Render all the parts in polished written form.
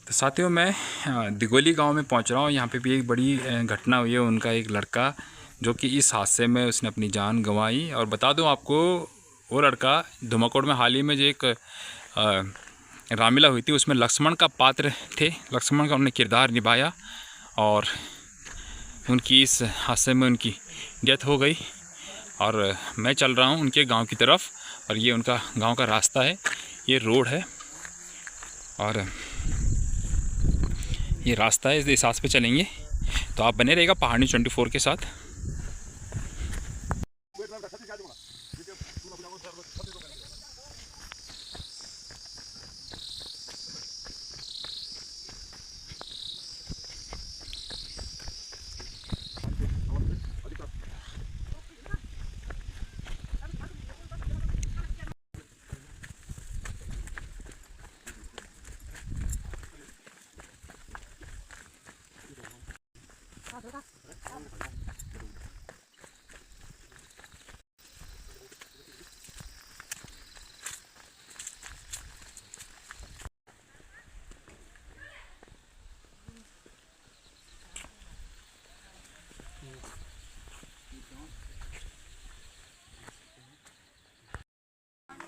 तो साथियों मैं दिगोली गांव में पहुंच रहा हूं। यहाँ पे भी एक बड़ी घटना हुई है। उनका एक लड़का जो कि इस हादसे में उसने अपनी जान गंवाई। और बता दूं आपको, वो लड़का धुमाकोट में हाल ही में जो एक रामलीला हुई थी उसमें लक्ष्मण का पात्र थे। लक्ष्मण का उन्होंने किरदार निभाया और उनकी इस हादसे में उनकी डेथ हो गई। और मैं चल रहा हूँ उनके गाँव की तरफ, और ये उनका गाँव का रास्ता है, ये रोड है और ये रास्ता है। इस हिसाब पे चलेंगे तो आप बने रहेगा पहाड़ी 24 के साथ।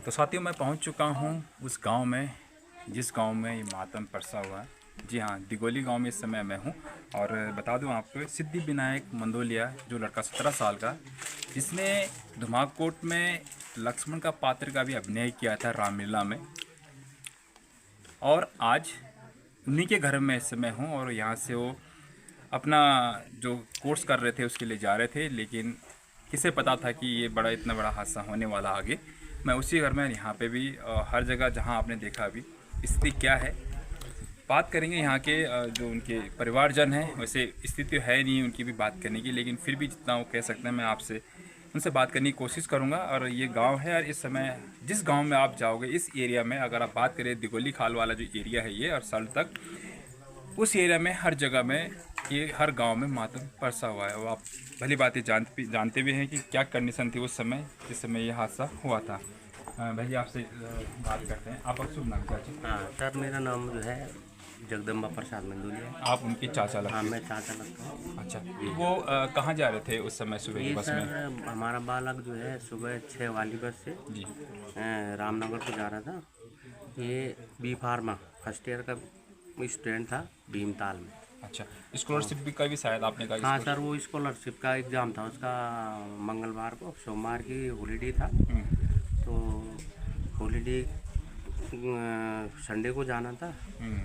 तो साथियों मैं पहुंच चुका हूं उस गांव में जिस गांव में ये मातम परसा हुआ है। जी हाँ, दिगोली गांव में इस समय मैं हूं। और बता दूं आपको, सिद्धि विनायक मंदोलिया जो लड़का 17 साल का, जिसने धुमाकोट में लक्ष्मण का पात्र का भी अभिनय किया था रामलीला में, और आज उन्हीं के घर में इस समय हूँ। और यहाँ से वो अपना जो कोर्स कर रहे थे उसके लिए जा रहे थे, लेकिन किसे पता था कि ये इतना बड़ा हादसा होने वाला आगे। मैं उसी घर में, यहाँ पे भी हर जगह जहाँ आपने देखा अभी स्थिति क्या है बात करेंगे। यहाँ के जो उनके परिवारजन हैं, वैसे स्थिति है नहीं उनकी भी बात करने की, लेकिन फिर भी जितना वो कह सकते हैं मैं आपसे उनसे बात करने की कोशिश करूँगा। और ये गांव है, और इस समय जिस गांव में आप जाओगे इस एरिया में, अगर आप बात करें दिगोली खाल वाला जो एरिया है ये और सल्ट तक, उस एरिया में हर जगह में ये हर गांव में मातम परसा हुआ है। वो आप भली बात जानते भी हैं कि क्या कंडीशन थी उस समय जिस समय ये हादसा हुआ था। भैया आपसे बात करते हैं, आपका शुभ नाम क्या है? हाँ सर, मेरा नाम जो है जगदम्बा प्रसाद मंदोलिया है। आप उनके चाचा लगते हैं? हाँ, मैं चाचा लगता हूँ। अच्छा, तो वो कहाँ जा रहे थे उस समय सुबह की बस में? सर हमारा बालक जो है सुबह 6 वाली बस से जी रामनगर को जा रहा था। ये बी फार्मा फर्स्ट ईयर का स्टूडेंट था भीमताल में। अच्छा, स्कॉलरशिप भी का भी शायद आपने कहा? हाँ सर, वो स्कॉलरशिप का एग्ज़ाम था उसका मंगलवार को, सोमवार की हॉलीडे था। तो हॉलीडे संडे को जाना था,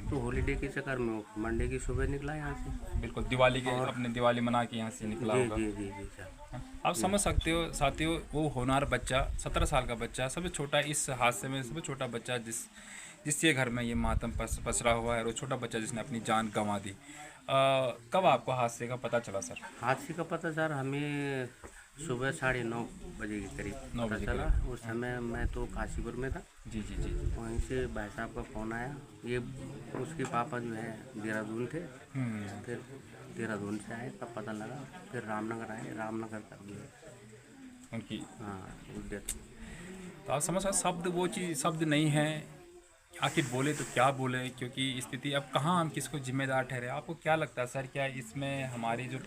तो हॉलीडे के चक्कर में मंडे की सुबह निकला यहाँ से। बिल्कुल, दिवाली के अपने दिवाली मना के यहाँ से निकला होगा। जी जी जी सर। आप समझ सकते हो साथियों, वो होनहार बच्चा 17 साल का बच्चा, सबसे छोटा इस हादसे में, सबसे छोटा बच्चा जिसके घर में ये मातम पसरा हुआ है, और वो छोटा बच्चा जिसने अपनी जान गंवा दी। कब आपको हादसे का पता चला सर? हादसे का पता सर हमें सुबह 9:30 बजे के करीब 9 पता बजे चला। करीब। उस समय मैं तो काशीपुर में था। जी जी जी। वहीं से भाई साहब का फ़ोन आया। ये उसके पापा जो है देहरादून थे। फिर देहरादून से आए तब पता लगा। फिर रामनगर आए, रामनगर तक जो है उनकी, हाँ उस डेथ। तो आप समझ सकते, शब्द वो चीज़ शब्द नहीं है, आखिर बोले तो क्या बोले, क्योंकि स्थिति अब कहाँ हम किसको जिम्मेदार ठहरे। आपको क्या लगता है सर, क्या इसमें हमारी जो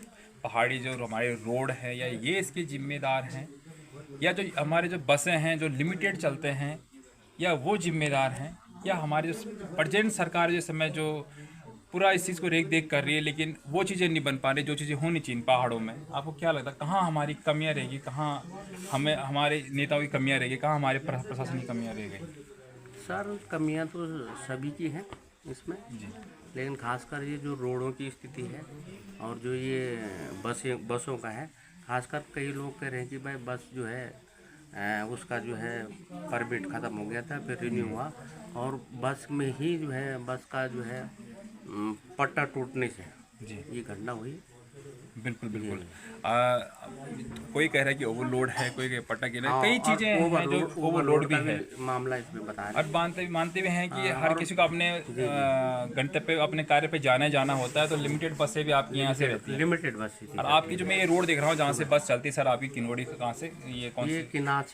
पहाड़ी जो हमारे रोड है, या ये इसके जिम्मेदार हैं, या जो हमारे जो बसें हैं जो लिमिटेड चलते हैं, या वो जिम्मेदार हैं, या हमारी जो प्रेजेंट सरकार जिस समय जो पूरा इस चीज़ को रेख देख कर रही है, लेकिन वो चीज़ें नहीं बन पा रही जो चीज़ें होनी चाहिए पहाड़ों में। आपको क्या लगता है कहाँ हमारी कमियाँ रहेगी, कहाँ हमें हमारे नेताओं की कमियाँ रहेगी, कहाँ हमारे प्रशासन की कमियाँ रह गई? सर कमियां तो सभी की हैं इसमें, जी लेकिन खासकर ये जो रोडों की स्थिति है और जो ये बसों का है। खासकर कई लोग कह रहे हैं कि भाई बस जो है उसका जो है परमिट ख़त्म हो गया था, फिर रिन्यू हुआ, और बस में ही जो है बस का जो है पट्टा टूटने से जी, ये घटना हुई। बिल्कुल बिल्कुल। कोई कह रहा है कि ओवरलोड है, कोई कह पट्टा गिरा है, हाँ, कई और चीज़ें हैं जो ओवरलोड भी का है। मामला इसमें बता रहे और हैं। मानते भी हैं कि हर और किसी को अपने गंतव्य अपने कार्य पे जाना होता है, तो लिमिटेड बसें भी आपकी यहाँ से रहती हैं। लिमिटेड बस थी। और आपकी जो मैं ये रोड देख रहा हूँ जहाँ से बस चलती है सर, आपकी किन्नौड़ी कहाँ से, ये कौन ये सी?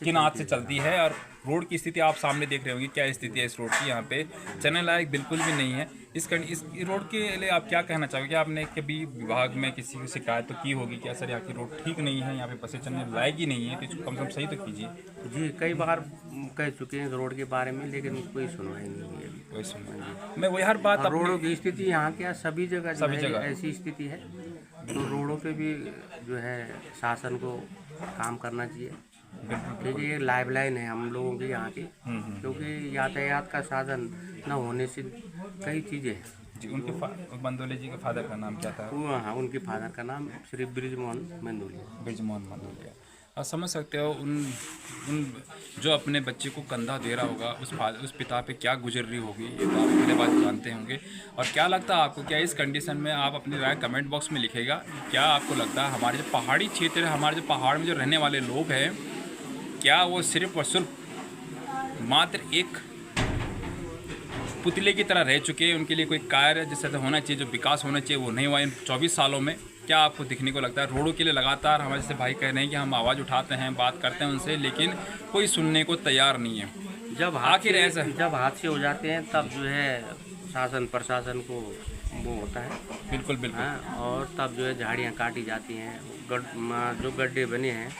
किनार से चलती है। और रोड की स्थिति आप सामने देख रहे होंगे, क्या स्थिति है इस रोड की। यहाँ पे चलने लायक बिल्कुल भी नहीं है। इस रोड के लिए आप क्या कहना चाहोगे? क्या आपने कभी विभाग में किसी को शिकायत तो की होगी कि सर यहाँ की रोड ठीक नहीं है, यहाँ पे बसें चलने लायक ही नहीं है, तो इसको कम से कम सही तो कीजिए। जी कई बार कह चुके हैं इस रोड के बारे में, लेकिन कोई सुनवाई नहीं हुई अभी। कोई सुन मैं वही हर बात और रोडों की स्थिति यहाँ क्या सभी जगह जो सभी है जगह। ऐसी स्थिति है, तो रोडों पे भी जो है शासन को काम करना चाहिए, क्योंकि ये लाइफ लाइन है हम लोगों की यहाँ की, क्योंकि यातायात का साधन न होने से कई चीज़ें हैं। जी उनके मंदोले जी के फादर का नाम क्या था? वो हाँ, उनके फादर का नाम श्री ब्रिजमोहन मंदोलिया। ब्रिजमोहन मंदोलिया। आप समझ सकते हो उन उन जो अपने बच्चे को कंधा दे रहा होगा उस पिता पे क्या गुजर रही होगी, ये तो आप पहले बात जानते होंगे। और क्या लगता है आपको, क्या इस कंडीशन में आप अपनी राय कमेंट बॉक्स में लिखेगा, क्या आपको लगता है हमारे जो पहाड़ी क्षेत्र है, हमारे जो पहाड़ में जो रहने वाले लोग हैं, क्या वो सिर्फ और सिर्फ मात्र एक पुतले की तरह रह चुके हैं? उनके लिए कोई कार्य जैसे होना चाहिए, जो विकास होना चाहिए, वो नहीं हुआ इन 24 सालों में? क्या आपको दिखने को लगता है रोडों के लिए लगातार हमारे जैसे भाई कह रहे हैं कि हम आवाज़ उठाते हैं, बात करते हैं उनसे, लेकिन कोई सुनने को तैयार नहीं है? जब हादसे हो जाते हैं तब जो है शासन प्रशासन को वो होता है। बिल्कुल बिल्कुल। हाँ, और तब जो है झाड़ियाँ काटी जाती हैं, जो गड्ढे बने हैं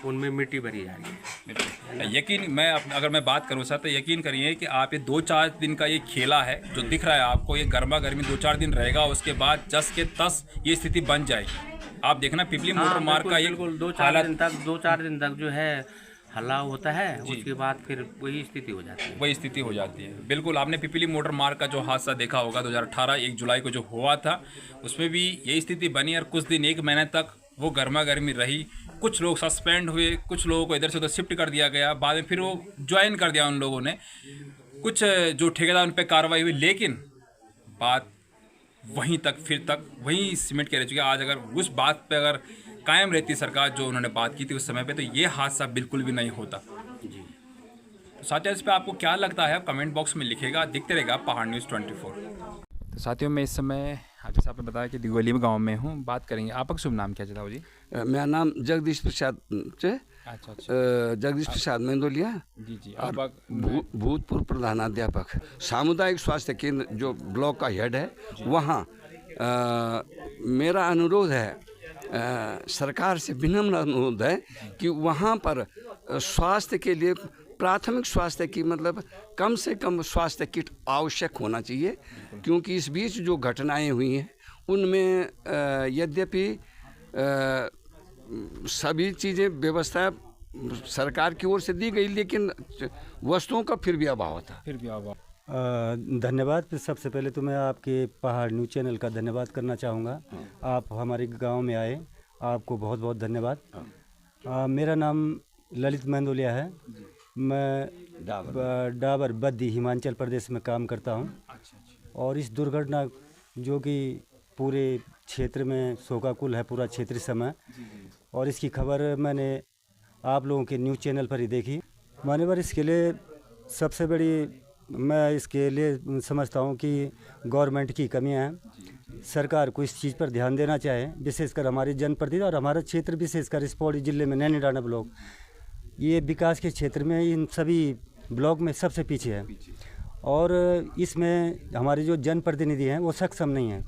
उनमें मिट्टी भरी जा रही है। यकीन अगर मैं बात करूँ सर, तो यकीन करिए कि आप ये 2-4 दिन का ये खेला है जो दिख रहा है आपको, ये गर्मा गर्मी 2-4 दिन रहेगा, उसके बाद जस के तस ये स्थिति बन जाएगी। आप देखना पिपली मोटर मार्ग का ये 2-4 दिन तक जो है हल्ला होता है, उसके बाद फिर वही स्थिति हो जाती है। बिल्कुल। आपने पिपली मोटर मार्ग का जो हादसा देखा होगा 2018 1 जुलाई को जो हुआ था, उसमें भी यही स्थिति बनी और कुछ दिन 1 महीने तक वो गर्मा गर्मी रही। कुछ लोग सस्पेंड हुए, कुछ लोगों को इधर से उधर शिफ्ट कर दिया गया, बाद में फिर वो ज्वाइन कर दिया उन लोगों ने, कुछ जो ठेकेदार उन पर कार्रवाई हुई, लेकिन बात वहीं तक फिर तक वहीं सीमेंट के रह चुके। आज अगर उस बात पे अगर कायम रहती सरकार जो उन्होंने बात की थी उस समय पे, तो ये हादसा बिल्कुल भी नहीं होता। जी। तो साथियों इस पे आपको क्या लगता है, आप कमेंट बॉक्स में लिखेगा, दिखते रहेगा पहाड़ न्यूज़ 24। तो साथियों मैं इस समय जैसे आपने बताया कि दिगोली में गाँव में हूँ, बात करेंगे। आपका शुभ नाम क्या था जी? मेरा नाम जगदीश प्रसाद अच्छा। जगदीश प्रसाद मेंदोलिया जी। और भूतपूर्व प्रधानाध्यापक सामुदायिक स्वास्थ्य केंद्र जो ब्लॉक का हेड है वहाँ। मेरा अनुरोध है, सरकार से विनम्र अनुरोध है कि वहाँ पर स्वास्थ्य के लिए प्राथमिक स्वास्थ्य की मतलब कम से कम स्वास्थ्य किट आवश्यक होना चाहिए, क्योंकि इस बीच जो घटनाएं हुई हैं उनमें यद्यपि सभी चीज़ें व्यवस्था सरकार की ओर से दी गई, लेकिन वस्तुओं का फिर भी अभाव था। धन्यवाद। सबसे पहले तो मैं आपके पहाड़ न्यूज़ चैनल का धन्यवाद करना चाहूँगा। आप हमारे गांव में आए, आपको बहुत बहुत धन्यवाद। मेरा नाम ललित मेंदोलिया है। मैं डाबर बद्दी हिमाचल प्रदेश में काम करता हूँ। और इस दुर्घटना जो कि पूरे क्षेत्र में शोकाकुल है, पूरा क्षेत्र इस समय, और इसकी खबर मैंने आप लोगों के न्यूज़ चैनल पर ही देखी। मान्यवर, इसके लिए सबसे बड़ी मैं इसके लिए समझता हूँ कि गवर्नमेंट की कमियाँ हैं। सरकार को इस चीज़ पर ध्यान देना चाहे, विशेषकर हमारे जनप्रतिनिधि और हमारा क्षेत्र, विशेषकर इस पौड़ी जिले में नैनीडांडा ब्लॉक, ये विकास के क्षेत्र में इन सभी ब्लॉक में सबसे पीछे है। और इसमें हमारे जो जनप्रतिनिधि हैं वो सक्षम नहीं हैं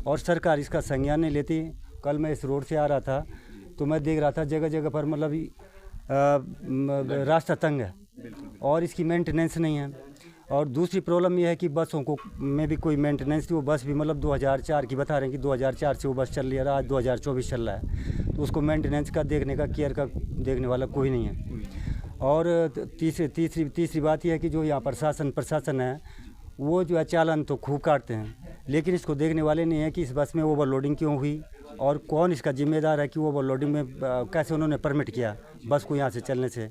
और सरकार इसका संज्ञान नहीं लेती। कल मैं इस रोड से आ रहा था तो मैं देख रहा था जगह जगह पर मतलब रास्ता तंग है और इसकी मेंटेनेंस नहीं है। और दूसरी प्रॉब्लम यह है कि बसों को में भी कोई मेंटेनेंस थी। वो बस भी मतलब 2004 की बता रहे हैं कि 2004 से वो बस चल रही है, आज 2024 चल रहा है, तो उसको मेंटेनेंस का देखने का, केयर का देखने वाला कोई नहीं है। और तीसरी बात यह है कि जो यहाँ प्रशासन है वो जो है चालान तो खूब काटते हैं, लेकिन इसको देखने वाले नहीं है कि इस बस में ओवरलोडिंग क्यों हुई और कौन इसका जिम्मेदार है कि ओवरलोडिंग में कैसे उन्होंने परमिट किया बस को यहाँ से चलने से,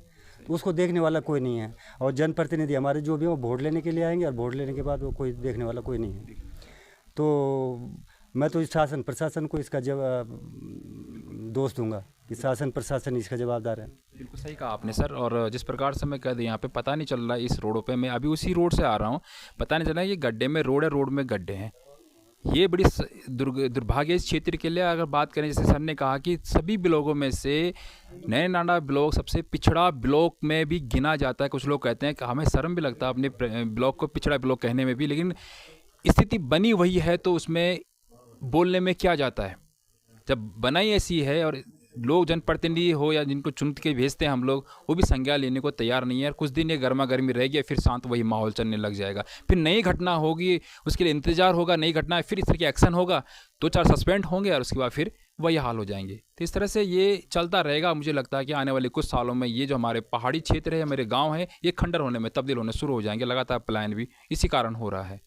तो उसको देखने वाला कोई नहीं है। और जनप्रतिनिधि हमारे जो भी हैं वो वोट लेने के लिए आएंगे और वोट लेने के बाद वो कोई देखने वाला कोई नहीं है। तो मैं तो इस शासन प्रशासन को इसका दोष दूंगा कि शासन प्रशासन इसका जवाबदार है। बिल्कुल सही कहा आपने सर। और जिस प्रकार से मैं कह दूँ, यहाँ पे पता नहीं चल रहा है इस रोडों पे, मैं अभी उसी रोड से आ रहा हूँ, पता नहीं चल रहा है ये गड्ढे में रोड है, रोड में गड्ढे हैं। ये बड़ी दुर्भाग्य इस क्षेत्र के लिए। अगर बात करें, जैसे सर ने कहा कि सभी ब्लॉकों में से नैनीडांडा ब्लॉक सबसे पिछड़ा ब्लॉक में भी गिना जाता है। कुछ लोग कहते हैं कि हमें शर्म भी लगता है अपने ब्लॉक को पिछड़ा ब्लॉक कहने में भी, लेकिन स्थिति बनी वही है तो उसमें बोलने में क्या जाता है। जब बनाई ऐसी है और लोग जनप्रतिनिधि हो या जिनको चुन के भेजते हैं हम लोग, वो भी संज्ञा लेने को तैयार नहीं है। और कुछ दिन ये गर्मा गर्मी रहेगी, फिर शांत वही माहौल चलने लग जाएगा। फिर नई घटना होगी, उसके लिए इंतजार होगा, नई घटना फिर इस तरह की एक्शन होगा, 2-4 सस्पेंड होंगे और उसके बाद फिर वही हाल हो जाएंगे। तो इस तरह से ये चलता रहेगा। मुझे लगता है कि आने वाले कुछ सालों में ये जो हमारे पहाड़ी क्षेत्र है, मेरे गाँव है, ये खंडर होने में, तब्दील होने शुरू हो जाएंगे। लगातार पलायन भी इसी कारण हो रहा है।